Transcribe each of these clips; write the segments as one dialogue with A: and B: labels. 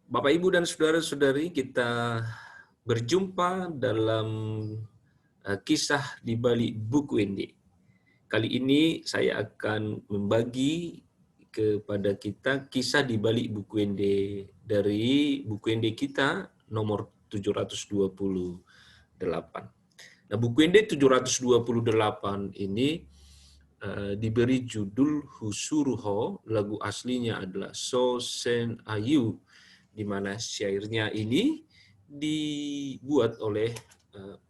A: Bapak, Ibu, dan saudara-saudari, kita berjumpa dalam kisah di balik buku Ende. Kali ini saya akan membagi kepada kita kisah di balik buku Ende dari buku Ende kita nomor 728. Nah, buku Ende 728 ini diberi judul Husuruho, lagu aslinya adalah So Sen Ayu, di mana syairnya ini dibuat oleh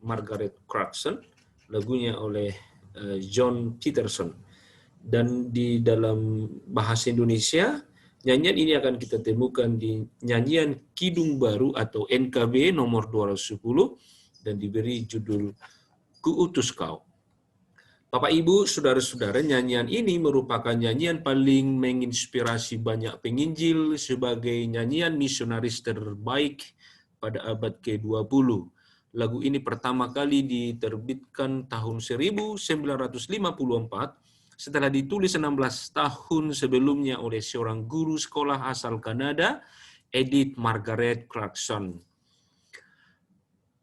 A: Margaret Clarkson, lagunya oleh John Peterson. Dan di dalam bahasa Indonesia, nyanyian ini akan kita temukan di nyanyian Kidung Baru atau NKB nomor 210 dan diberi judul Kuutus Kau. Bapak, Ibu, saudara-saudara, nyanyian ini merupakan nyanyian paling menginspirasi banyak penginjil sebagai nyanyian misionaris terbaik pada abad ke-20. Lagu ini pertama kali diterbitkan tahun 1954 setelah ditulis 16 tahun sebelumnya oleh seorang guru sekolah asal Kanada, Edith Margaret Clarkson.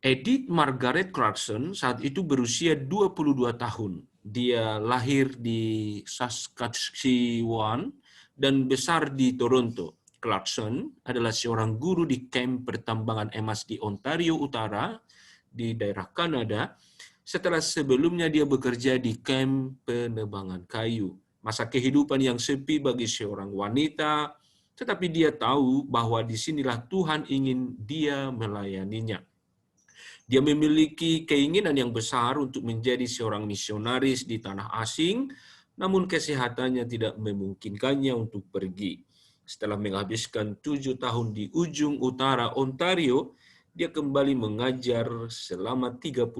A: Edith Margaret Clarkson saat itu berusia 22 tahun. Dia lahir di Saskatchewan dan besar di Toronto. Clarkson adalah seorang guru di kamp pertambangan emas di Ontario Utara, di daerah Kanada, setelah sebelumnya dia bekerja di kamp penebangan kayu. Masa kehidupan yang sepi bagi seorang wanita, tetapi dia tahu bahwa disinilah Tuhan ingin dia melayaninya. Dia memiliki keinginan yang besar untuk menjadi seorang misionaris di tanah asing, namun kesehatannya tidak memungkinkannya untuk pergi. Setelah menghabiskan 7 tahun di ujung utara Ontario, dia kembali mengajar selama 31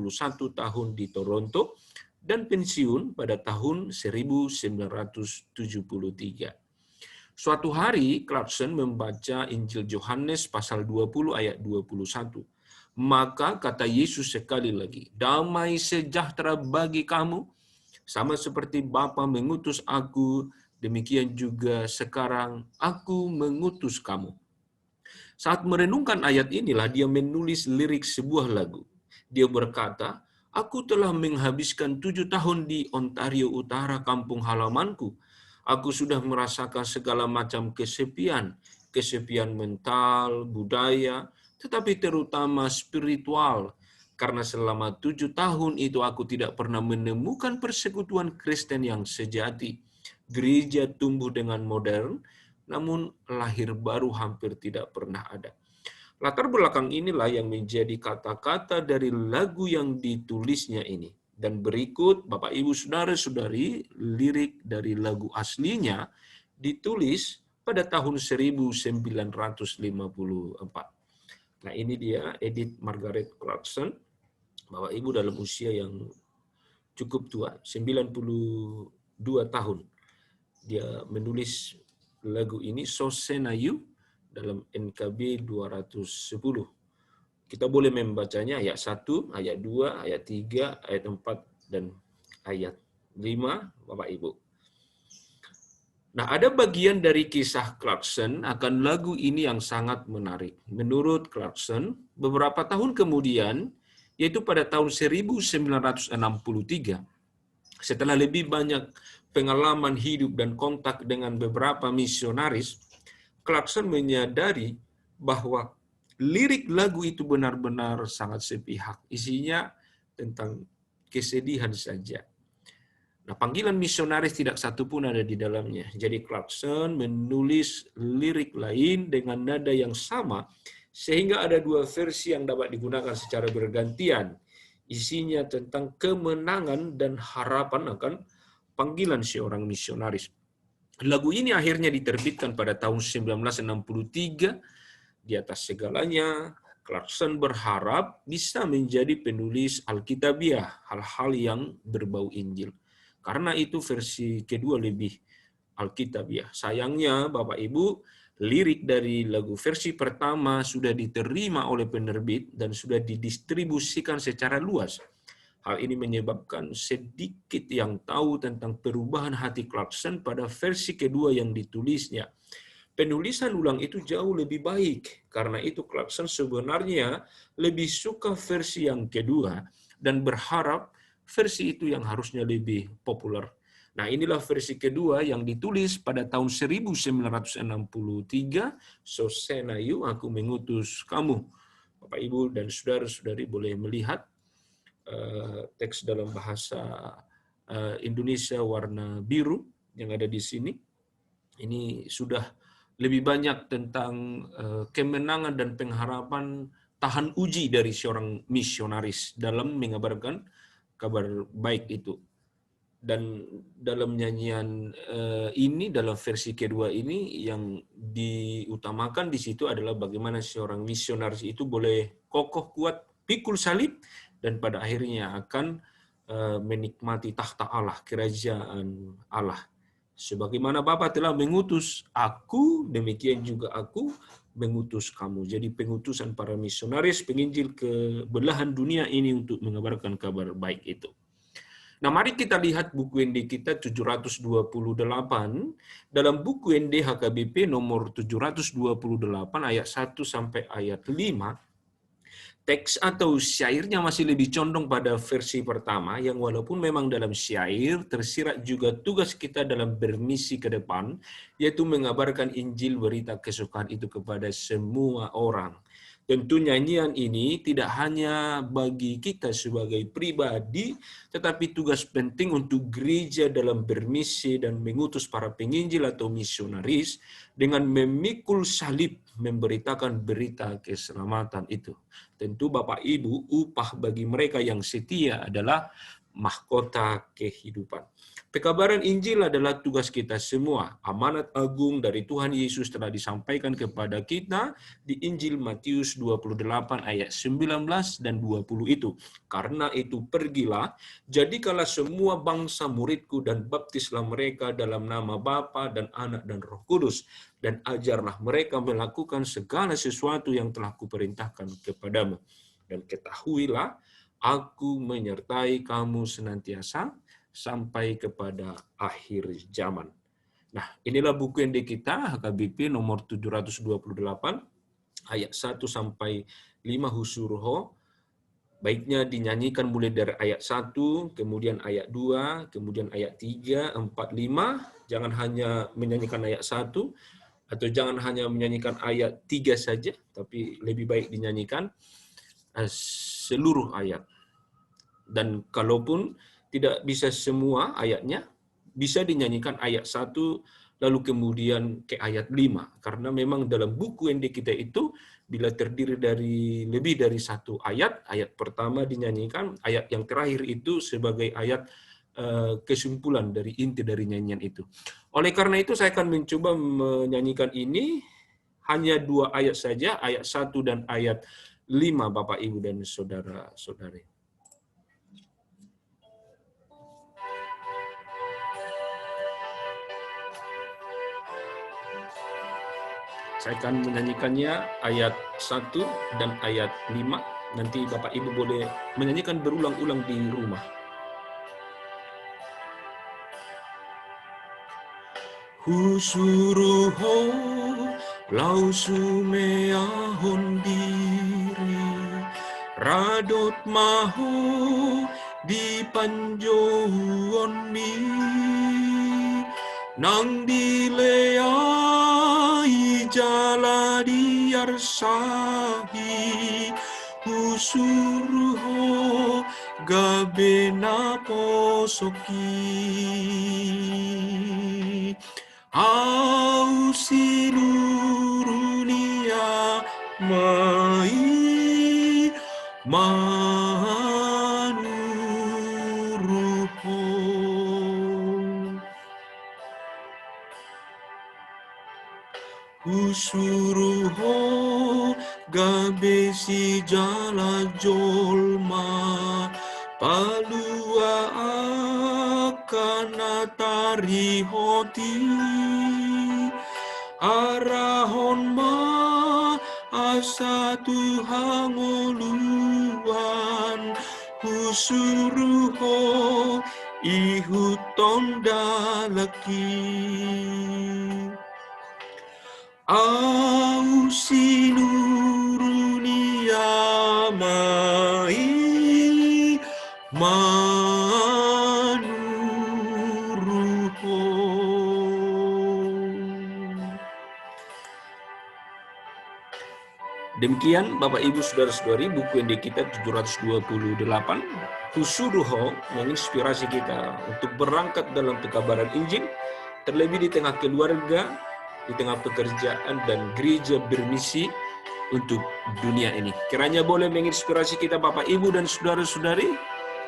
A: tahun di Toronto dan pensiun pada tahun 1973. Suatu hari, Clarkson membaca Injil Yohanes pasal 20 ayat 21. Maka kata Yesus sekali lagi, damai sejahtera bagi kamu, sama seperti Bapa mengutus aku, demikian juga sekarang aku mengutus kamu. Saat merenungkan ayat inilah dia menulis lirik sebuah lagu. Dia berkata, aku telah menghabiskan 7 tahun di Ontario Utara, kampung halamanku. Aku sudah merasakan segala macam kesepian, kesepian mental, budaya, tetapi terutama spiritual. Karena selama 7 tahun itu aku tidak pernah menemukan persekutuan Kristen yang sejati. Gereja tumbuh dengan modern, namun lahir baru hampir tidak pernah ada. Latar belakang inilah yang menjadi kata-kata dari lagu yang ditulisnya ini. Dan berikut, Bapak, Ibu, Saudara-saudari, lirik dari lagu aslinya ditulis pada tahun 1954. Nah, ini dia Edith Margaret Clarkson, Bapak Ibu, dalam usia yang cukup tua, 92 tahun. Dia menulis lagu ini, So Senayu, dalam NKB 210. Kita boleh membacanya ayat 1, ayat 2, ayat 3, ayat 4, dan ayat 5, Bapak Ibu. Nah, ada bagian dari kisah Clarkson akan lagu ini yang sangat menarik. Menurut Clarkson, beberapa tahun kemudian, yaitu pada tahun 1963, setelah lebih banyak pengalaman hidup dan kontak dengan beberapa misionaris, Clarkson menyadari bahwa lirik lagu itu benar-benar sangat sepihak. Isinya tentang kesedihan saja. Nah, panggilan misionaris tidak satu pun ada di dalamnya. Jadi Clarkson menulis lirik lain dengan nada yang sama, sehingga ada dua versi yang dapat digunakan secara bergantian. Isinya tentang kemenangan dan harapan akan panggilan seorang misionaris. Lagu ini akhirnya diterbitkan pada tahun 1963. Di atas segalanya, Clarkson berharap bisa menjadi penulis Alkitabiah, hal-hal yang berbau Injil. Karena itu versi kedua lebih Alkitabiah. Sayangnya, Bapak Ibu, lirik dari lagu versi pertama sudah diterima oleh penerbit dan sudah didistribusikan secara luas. Hal ini menyebabkan sedikit yang tahu tentang perubahan hati Clarkson pada versi kedua yang ditulisnya. Penulisan ulang itu jauh lebih baik. Karena itu Clarkson sebenarnya lebih suka versi yang kedua dan berharap versi itu yang harusnya lebih populer. Nah, inilah versi kedua yang ditulis pada tahun 1963. Sosenayu, aku mengutus kamu. Bapak, Ibu, dan saudara-saudari boleh melihat teks dalam bahasa Indonesia warna biru yang ada di sini. Ini sudah lebih banyak tentang kemenangan dan pengharapan tahan uji dari seorang misionaris dalam mengabarkan kabar baik itu. Dan dalam nyanyian ini, dalam versi kedua ini, yang diutamakan di situ adalah bagaimana seorang misionaris itu boleh kokoh kuat pikul salib dan pada akhirnya akan menikmati takhta Allah, kerajaan Allah. Sebagaimana Bapa telah mengutus aku, demikian juga aku mengutus kamu. Jadi pengutusan para misionaris, penginjil ke belahan dunia ini untuk mengabarkan kabar baik itu. Nah, mari kita lihat buku ND kita 728. Dalam buku ND HKBP nomor 728 ayat 1 sampai ayat 5, teks atau syairnya masih lebih condong pada versi pertama, yang walaupun memang dalam syair tersirat juga tugas kita dalam bermisi ke depan, yaitu mengabarkan Injil berita kesukaan itu kepada semua orang. Tentu nyanyian ini tidak hanya bagi kita sebagai pribadi, tetapi tugas penting untuk gereja dalam bermisi dan mengutus para penginjil atau misionaris dengan memikul salib memberitakan berita keselamatan itu. Tentu Bapak Ibu, upah bagi mereka yang setia adalah mahkota kehidupan. Pekabaran Injil adalah tugas kita semua. Amanat agung dari Tuhan Yesus telah disampaikan kepada kita di Injil Matius 28 ayat 19 dan 20 itu. Karena itu pergilah, jadikanlah semua bangsa muridku dan baptislah mereka dalam nama Bapa dan Anak dan Roh Kudus, dan ajarlah mereka melakukan segala sesuatu yang telah kuperintahkan kepadamu. Dan ketahuilah, aku menyertai kamu senantiasa sampai kepada akhir zaman. Nah, inilah buku yang kita, HKBP nomor 728, ayat 1 sampai 5 Husuruho. Baiknya dinyanyikan mulai dari ayat 1, kemudian ayat 2, kemudian ayat 3, 4, 5. Jangan hanya menyanyikan ayat 1, atau jangan hanya menyanyikan ayat 3 saja, tapi lebih baik dinyanyikan seluruh ayat. Dan kalaupun tidak bisa semua ayatnya, bisa dinyanyikan ayat 1 lalu kemudian ke ayat 5. Karena memang dalam buku ND kita itu bila terdiri dari lebih dari satu ayat, ayat pertama dinyanyikan, ayat yang terakhir itu sebagai ayat kesimpulan dari inti dari nyanyian itu. Oleh karena itu saya akan mencoba menyanyikan ini hanya 2 ayat saja, ayat 1 dan ayat 5 Bapak Ibu dan saudara-saudari. Saya akan menyanyikannya ayat 1 dan ayat 5. Nanti Bapak Ibu boleh menyanyikan berulang-ulang di rumah. Husuruho lausumeahon diri radot mahu di panjoon mi nang dileai jala diarsahi husuruho gabena posoki au silurunia mai manuruho. Usuruho gabesi jala jolma palua akana tari hoti arahon ma asa Tuhan ngoluan usuruho ihuton dalaki Au sinurunia mai manuruko. Demikian Bapak Ibu Saudara-saudari, buku Ende kita 728, Husuruho, menginspirasi kita untuk berangkat dalam pekabaran Injil, terlebih di tengah keluarga, di tengah pekerjaan, dan gereja bermisi untuk dunia ini. Kiranya boleh menginspirasi kita Bapak Ibu dan Saudara-saudari.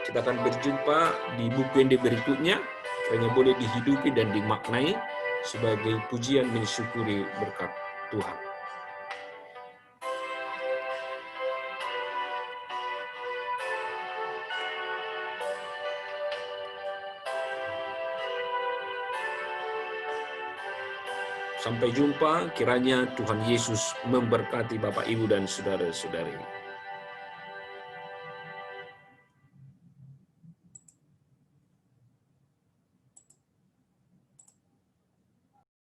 A: Kita akan berjumpa di buku Ende berikutnya. Kiranya boleh dihidupi dan dimaknai sebagai pujian mensyukuri berkat Tuhan. Sampai jumpa, kiranya Tuhan Yesus memberkati Bapak, Ibu, dan saudara-saudari.